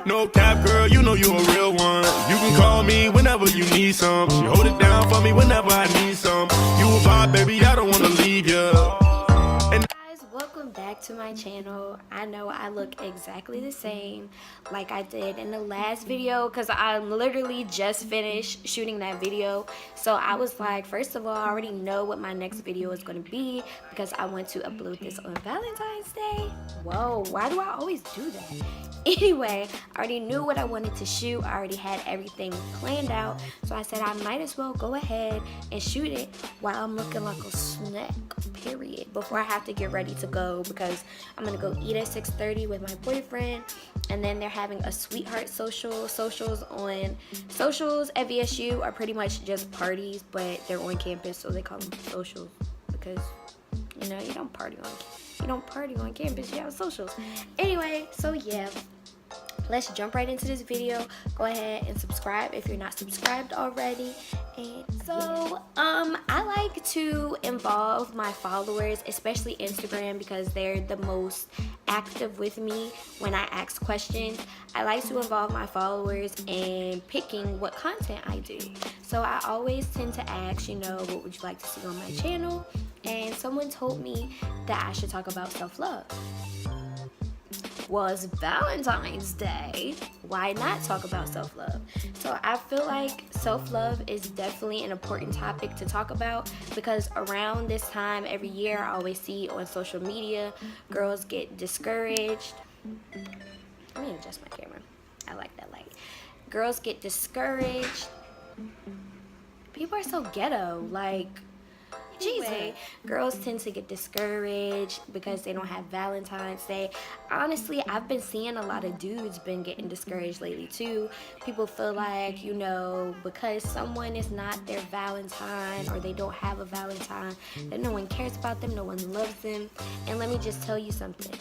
No cap, girl, you know you a real one. You can call me whenever you need some. She hold it down for me whenever I need some. You a vibe, baby, I don't wanna leave ya. Welcome back to my channel. I know I look exactly the same like I did in the last video because I literally just finished shooting that video. So I was like, first of all, I already know what my next video is going to be because I want to upload this on Valentine's Day. Whoa, why do I always do that? Anyway, I already knew what I wanted to shoot. I already had everything planned out. So I said I might as well go ahead and shoot it while I'm looking like a snack, period, before I have to get ready to go because I'm gonna go eat at 6:30 with my boyfriend, and then they're having a sweetheart socials at VSU are pretty much just parties, but they're on campus, so they call them socials because you know you don't party on campus, you have socials. Anyway, so yeah, let's jump right into this video. Go ahead and subscribe if you're not subscribed already. And so I like to involve my followers, especially Instagram, because they're the most active with me when I ask questions. I like to involve my followers in picking what content I do. So I always tend to ask, you know, what would you like to see on my channel? And someone told me that I should talk about self-love. Was Valentine's Day, why not talk about self-love? So I feel like self-love is definitely an important topic to talk about because around this time every year I always see on social media girls get discouraged. Let me adjust my camera. I like that light. Girls get discouraged. People are so ghetto, like Jesus. Girls tend to get discouraged because they don't have Valentine's Day. Honestly, I've been seeing a lot of dudes been getting discouraged lately too. People feel like, you know, because someone is not their Valentine or they don't have a Valentine, that no one cares about them, no one loves them. And let me just tell you something.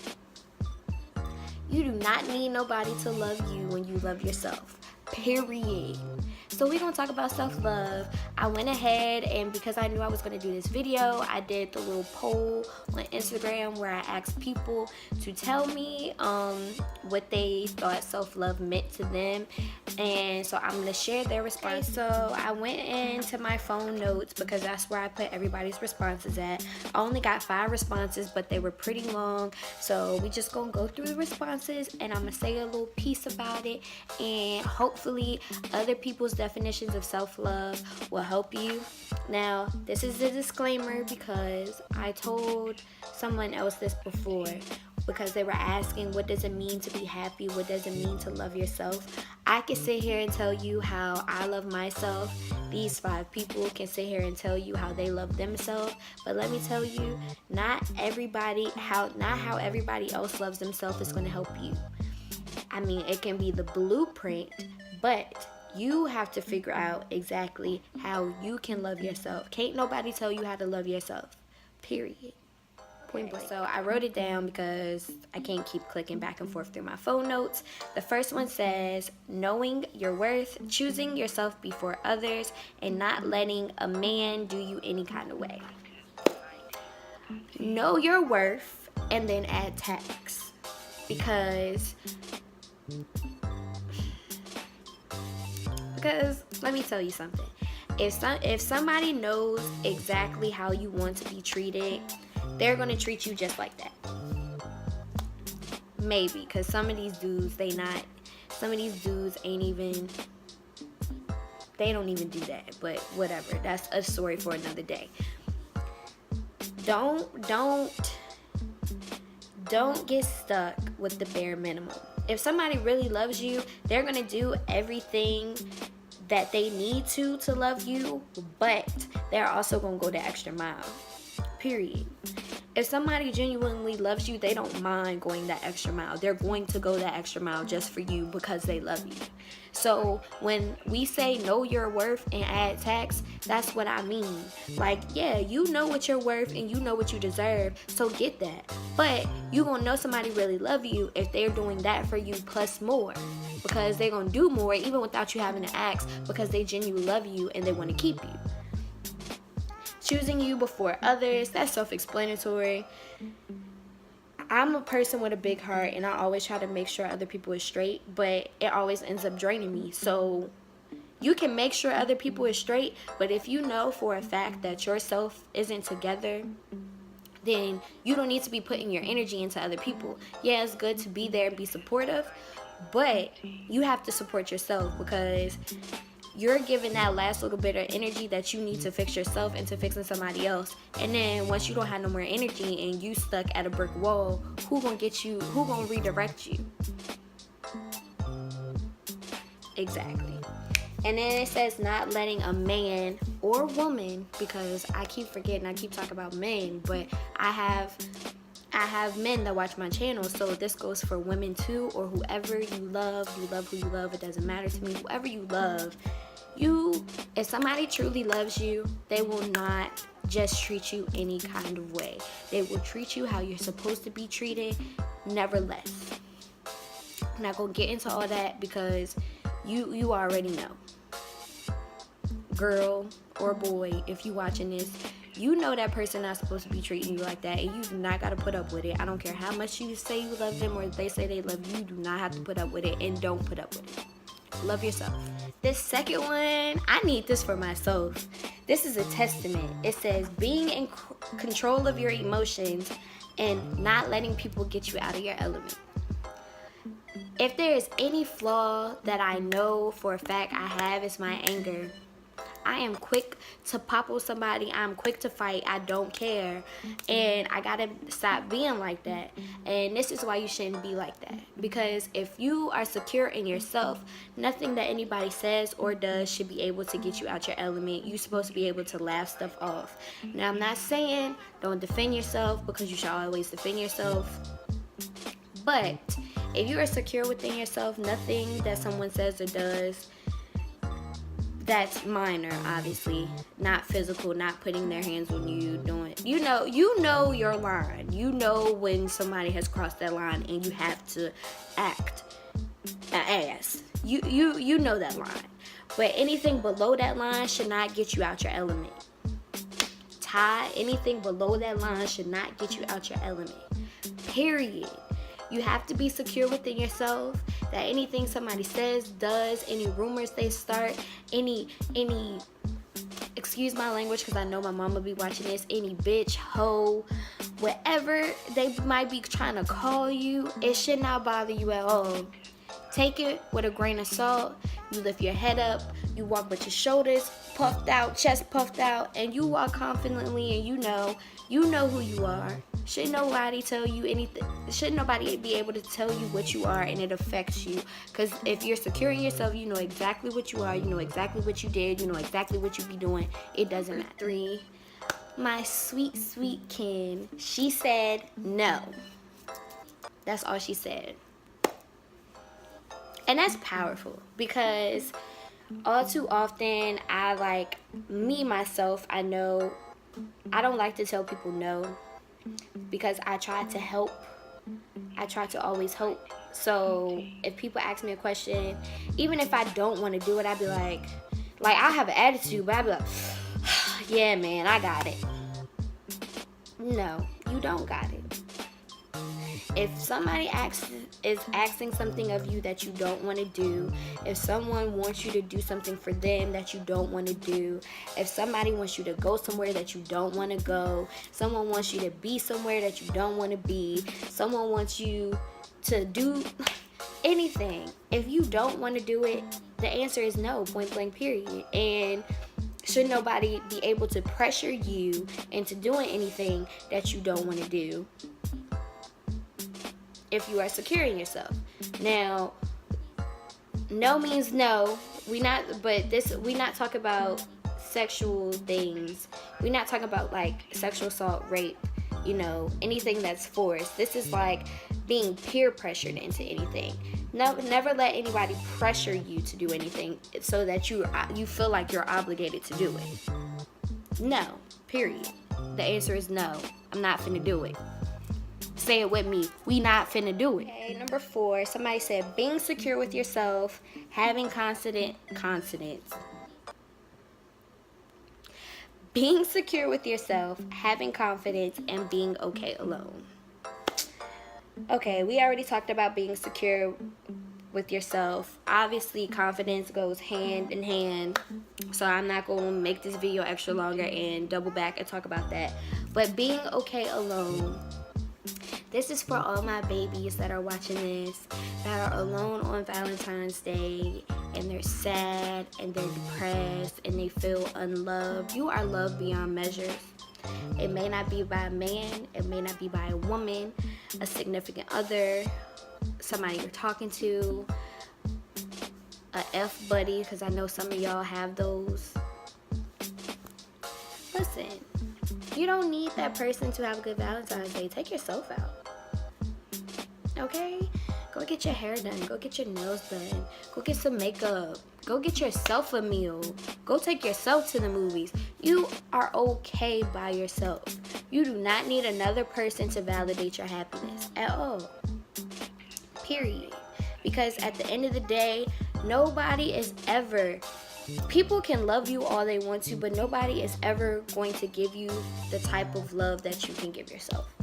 You do not need nobody to love you when you love yourself. Period. So we're gonna talk about self-love. I went ahead and because I knew I was gonna do this video, I did the little poll on Instagram where I asked people to tell me what they thought self-love meant to them, and so I'm gonna share their response. So I went into my phone notes because that's where I put everybody's responses at. I only got 5 responses, but they were pretty long, so we just gonna go through the responses and I'm gonna say a little piece about it, and hopefully other people's definitions of self-love will help you. Now, this is a disclaimer because I told someone else this before because they were asking, what does it mean to be happy? What does it mean to love yourself? I can sit here and tell you how I love myself. These 5 people can sit here and tell you how they love themselves. But let me tell you, not how everybody else loves themselves is going to help you. I mean, it can be the blueprint, but you have to figure out exactly how you can love yourself. Can't nobody tell you how to love yourself. Period. Point blank. So I wrote it down because I can't keep clicking back and forth through my phone notes. The first one says, knowing your worth, choosing yourself before others, and not letting a man do you any kind of way. Know your worth and then add tax. Because let me tell you something. If somebody knows exactly how you want to be treated, they're gonna treat you just like that. Maybe, because some of these dudes ain't even, they don't even do that, but whatever, that's a story for another day. Don't get stuck with the bare minimum. If somebody really loves you, they're gonna do everything that they need to love you, but they're also gonna go the extra mile. Period. If somebody genuinely loves you, they don't mind going that extra mile. They're going to go that extra mile just for you because they love you. So when we say know your worth and add tax, that's what I mean. Like, yeah, you know what you're worth and you know what you deserve, so get that. But you gonna know somebody really love you if they're doing that for you plus more, because they're gonna do more even without you having to ask, because they genuinely love you and they want to keep you. Choosing you before others, that's self-explanatory. I'm a person with a big heart, and I always try to make sure other people are straight, but it always ends up draining me. So you can make sure other people are straight, but if you know for a fact that yourself isn't together, then you don't need to be putting your energy into other people. Yeah, it's good to be there and be supportive, but you have to support yourself, because you're giving that last little bit of energy that you need to fix yourself into fixing somebody else. And then once you don't have no more energy and you stuck at a brick wall, who gonna get you? Who gonna redirect you? Exactly. And then it says not letting a man or woman, because I keep forgetting, I keep talking about men, but I have men that watch my channel, so this goes for women too, or whoever you love who you love, it doesn't matter to me. Whoever you love, if somebody truly loves you, they will not just treat you any kind of way. They will treat you how you're supposed to be treated, never less. I'm not gonna get into all that because you already know. Girl or boy, if you watching this, you know that person not supposed to be treating you like that, and you do not got to put up with it. I don't care how much you say you love them or they say they love you, do not have to put up with it, and don't put up with it. Love yourself. This second one, I need this for myself. This is a testament. It says being in control of your emotions and not letting people get you out of your element. If there is any flaw that I know for a fact I have, it's my anger. I am quick to pop on somebody. I'm quick to fight. I don't care. And I gotta stop being like that. And this is why you shouldn't be like that. Because if you are secure in yourself, nothing that anybody says or does should be able to get you out your element. You're supposed to be able to laugh stuff off. Now, I'm not saying don't defend yourself, because you should always defend yourself. But if you are secure within yourself, nothing that someone says or does that's minor, obviously, not physical, not putting their hands on you, doing, you know your line. You know when somebody has crossed that line and you have to act an ass. You know that line. But anything below that line should not get you out your element. Ty, anything below that line should not get you out your element. Period. You have to be secure within yourself, that anything somebody says, does, any rumors they start, any excuse my language because I know my mama be watching this, any bitch, hoe, whatever they might be trying to call you, it should not bother you at all. Take it with a grain of salt. You lift your head up, you walk with your shoulders puffed out, chest puffed out, and you walk confidently, and you know who you are. Shouldn't nobody tell you anything. Shouldn't nobody be able to tell you what you are and it affects you. Because if you're secure in yourself, you know exactly what you are. You know exactly what you did. You know exactly what you be doing. It doesn't matter. 3, my sweet, sweet Ken. She said no. That's all she said. And that's powerful, because all too often myself, I know I don't like to tell people no, because I try to help. I try to always help. So if people ask me a question, even if I don't want to do it, I'd be like I have an attitude, but I'd be like, yeah, man, I got it. No, you don't got it. If somebody is asking something of you that you don't want to do, if someone wants you to do something for them that you don't want to do, if somebody wants you to go somewhere that you don't want to go, someone wants you to be somewhere that you don't want to be, someone wants you to do anything, if you don't want to do it, the answer is no, point blank, period. And should nobody be able to pressure you into doing anything that you don't want to do, if you are secure in yourself. Now, no means no. We not talking about sexual things. We're not talking about like sexual assault, rape, anything that's forced. This is like being peer pressured into anything. No, never let anybody pressure you to do anything so that you feel like you're obligated to do it. No, period. The answer is no. I'm not finna do it. Say it with me. We not finna do it. Okay, number 4. Somebody said being secure with yourself, having confidence. Being secure with yourself, having confidence, and being okay alone. Okay, we already talked about being secure with yourself. Obviously, confidence goes hand in hand. So I'm not going to make this video extra longer and double back and talk about that. But being okay alone. This is for all my babies that are watching this, that are alone on Valentine's Day, and they're sad, and they're depressed, and they feel unloved. You are loved beyond measures. It may not be by a man, it may not be by a woman, a significant other, somebody you're talking to, a F buddy, because I know some of y'all have those. Listen, you don't need that person to have a good Valentine's Day. Take yourself out. Okay? Go get your hair done. Go get your nails done. Go get some makeup. Go get yourself a meal. Go take yourself to the movies. You are okay by yourself. You do not need another person to validate your happiness at all. Period. Because at the end of the day, nobody is ever... People can love you all they want to, but nobody is ever going to give you the type of love that you can give yourself.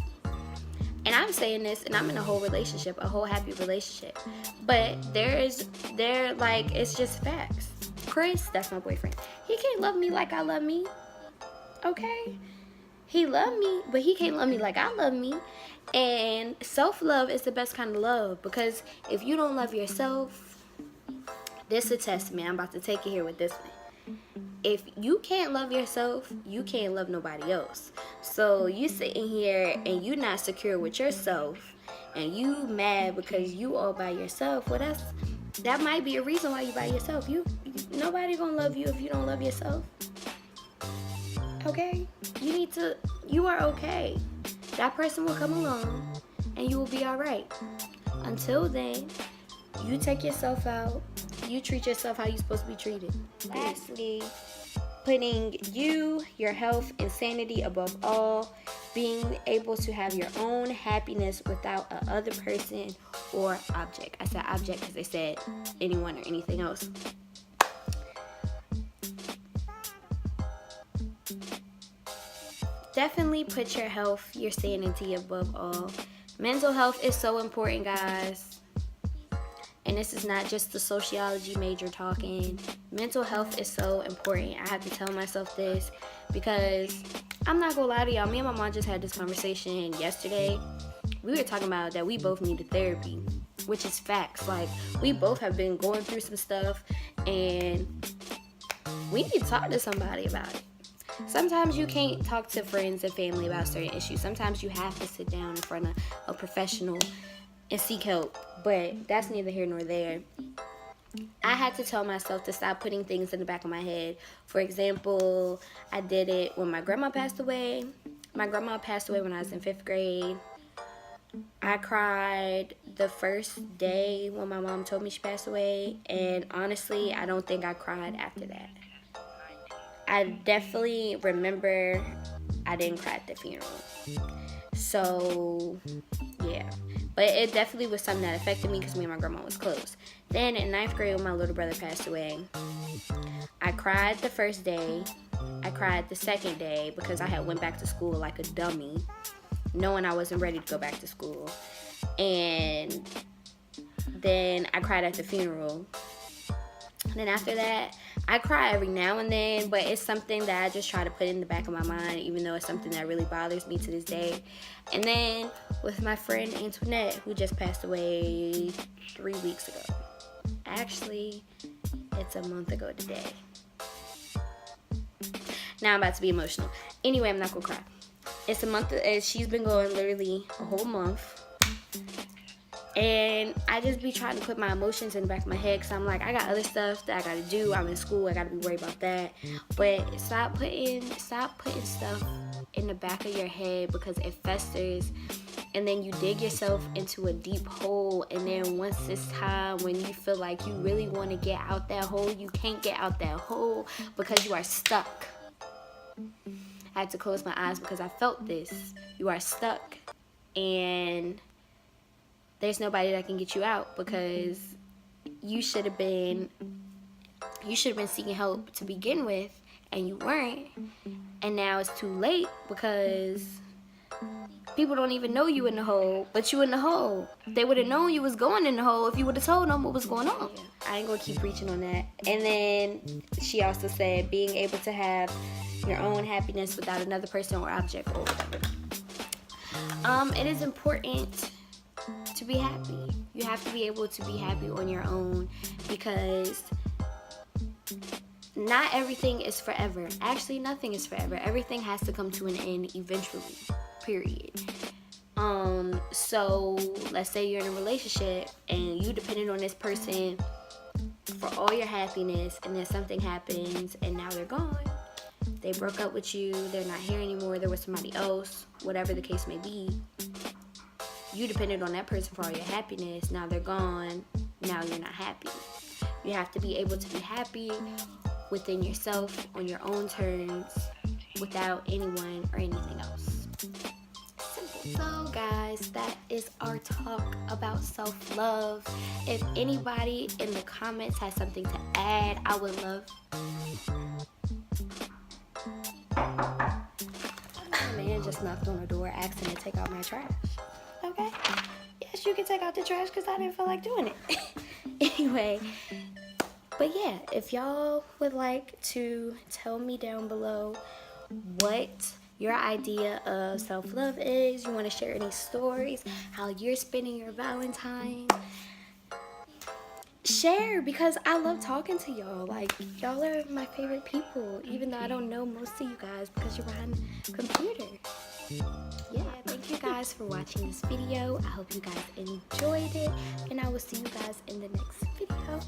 And I'm saying this, and I'm in a whole relationship, a whole happy relationship. But it's just facts. Chris, that's my boyfriend. He can't love me like I love me. Okay? He loved me, but he can't love me like I love me. And self-love is the best kind of love. Because if you don't love yourself, this is a testament. I'm about to take it here with this one. If you can't love yourself, you can't love nobody else. So you sitting here and you not secure with yourself, and you mad because you all by yourself. Well, that might be a reason why you by yourself. Nobody gonna love you if you don't love yourself. Okay? You are okay. That person will come along and you will be all right. Until then, you take yourself out. You treat yourself how you're supposed to be treated. Lastly, putting you, your health, and sanity above all. Being able to have your own happiness without a other person or object. I said object because they said anyone or anything else. Definitely put your health, your sanity above all. Mental health is so important, guys. And this is not just the sociology major talking. Mental health is so important. I have to tell myself this because I'm not gonna lie to y'all. Me and my mom just had this conversation yesterday. We were talking about that we both needed therapy, which is facts. Like, we both have been going through some stuff and we need to talk to somebody about it. Sometimes you can't talk to friends and family about certain issues. Sometimes you have to sit down in front of a professional and seek help, but that's neither here nor there. I had to tell myself to stop putting things in the back of my head. For example, I did it when my grandma passed away. My grandma passed away when I was in 5th grade. I cried the first day when my mom told me she passed away, and honestly, I don't think I cried after that. I definitely remember I didn't cry at the funeral. So, yeah. But it definitely was something that affected me because me and my grandma was close. Then in 9th grade when my little brother passed away, I cried the first day. I cried the second day because I had went back to school like a dummy, knowing I wasn't ready to go back to school. And then I cried at the funeral. And then after that, I cry every now and then, but it's something that I just try to put in the back of my mind, even though it's something that really bothers me to this day. And then with my friend Antoinette, who just passed away 3 weeks ago. Actually, it's a month ago today. Now I'm about to be emotional. Anyway, I'm not gonna cry. It's a month, she's been going literally a whole month. And I just be trying to put my emotions in the back of my head because I'm like, I got other stuff that I gotta do. I'm in school, I gotta be worried about that. But stop putting stuff in the back of your head because it festers. And then you dig yourself into a deep hole. And then once it's time when you feel like you really want to get out that hole, you can't get out that hole because you are stuck. I had to close my eyes because I felt this. You are stuck. And there's nobody that can get you out because you should have been seeking help to begin with, and you weren't. And now it's too late because People don't even know you in the hole, but you in the hole. They would have known you was going in the hole if you would have told them what was going on. I ain't gonna keep preaching on that. And then she also said being able to have your own happiness without another person or object or whatever. It is important to be happy. You have to be able to be happy on your own, because not everything is forever. Actually, nothing is forever. Everything has to come to an end eventually. Period. So let's say you're in a relationship and you depended on this person for all your happiness, and then something happens and now they're gone. They broke up with you, they're not here anymore, they're with somebody else, whatever the case may be. You depended on that person for all your happiness, now they're gone, now you're not happy. You have to be able to be happy within yourself, on your own terms, without anyone or anything else. So guys, that is our talk about self-love. If anybody in the comments has something to add, I would love. My man just knocked on the door asking to take out my trash. Okay? Yes, you can take out the trash because I didn't feel like doing it. Anyway, but yeah, if y'all would like to tell me down below what your idea of self-love is, you want to share any stories, how you're spending your Valentine, share, because I love talking to y'all. Like, y'all are my favorite people, even though I don't know most of you guys because you're behind the computer. Yeah, thank you guys for watching this video. I hope you guys enjoyed it, and I will see you guys in the next video.